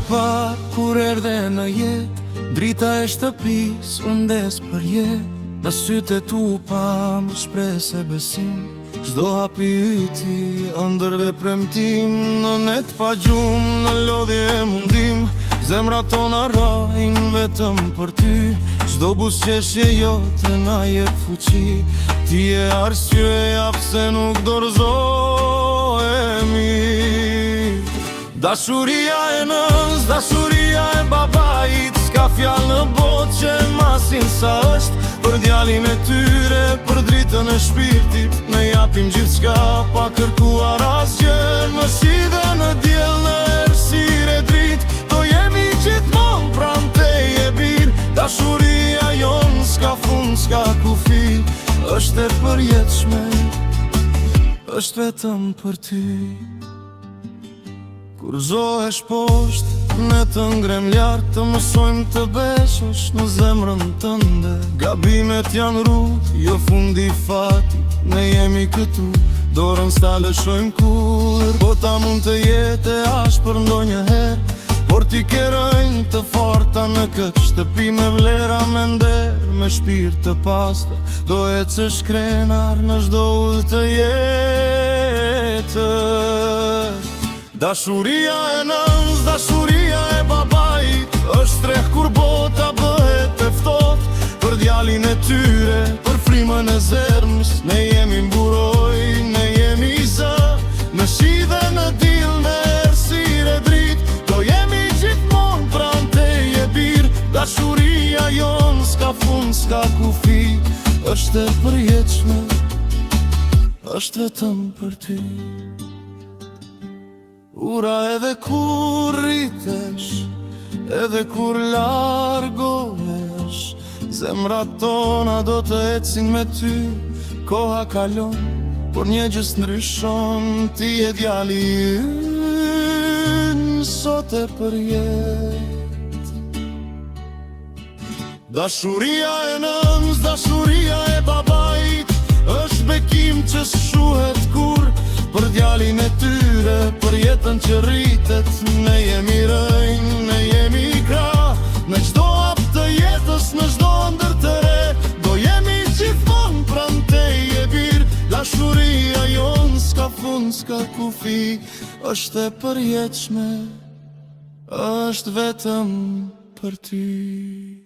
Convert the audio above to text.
parë kur erdhe në jetë, drita e shtëpis unë ndes për jetë. Në sytë e tu pa më shprese besim, çdo hapi yti ëndërve premtim. Në net pa gjumë, në lodhje e mundim, zemra tona rajnë vetëm për ty. Çdo buzëqeshje jote na jep fuqi, ti e arsyeja pse nuk dorëzohemi. Dashuria e nëns, dashuria e babait, s'ka fjalë në botë që masin sa është. Për djalin e tyre, për dritën e shpirtit, ne japim gjithçka pa kërkuar asgjë. Në shi dhe në diell, në errësirë e dritë, do jemi gjithmonë pranë teje birë. Dashuria jon s'ka fund, s'ka kufi, është e përjetshme, është vetëm për ty. Kur zohesh poshtë, ne të ngrem lart, të mësojmë të beshosh në zemrën tënde. Gabimet janë rrugë, jo fundi fati, ne jemi këtu, dorën s'ta lëshojmë kurrë. Bota mund të jetë e ashpër ndonjëherë, por ti ke rënjë të forta në këtë shtëpi, me vlera, me nder, me shpirt të pastër. Do ecësh krenar në çdo udhë të jetës. Dashuria e nëns, dashuria e babait, është treh kur bota bëhet e ftohtë. Për djalin e tyre, për frymën e zemrës, ne jemi mburoj, ne jemi zë. Në shi dhe në diell, në errësirë e dritë, do jemi gjithmonë pranë teje birë. Dashuria jon s'ka fund, s'ka kufi, është e përjetshme, është vetëm për ty. Ura edhe kur rritesh, edhe kur largohesh, zemrat tona do të ecin me ty. Koha kalon, por një gjë s'ndryshon, ti e djali ynë, sot e përjet. Dashuria e nëns, dashuria e babait, është bekim që s'shuhet kur. Për djalin e tyre, për jetën që rritet, ne jemi rënjë, ne jemi krah. Në çdo hap të jetës, në çdo ëndër të re, do jemi gjithmonë pranë teje birë. Dashuria jon s'ka fund, s'ka kufi, është e përjetshme, është vetëm për ty.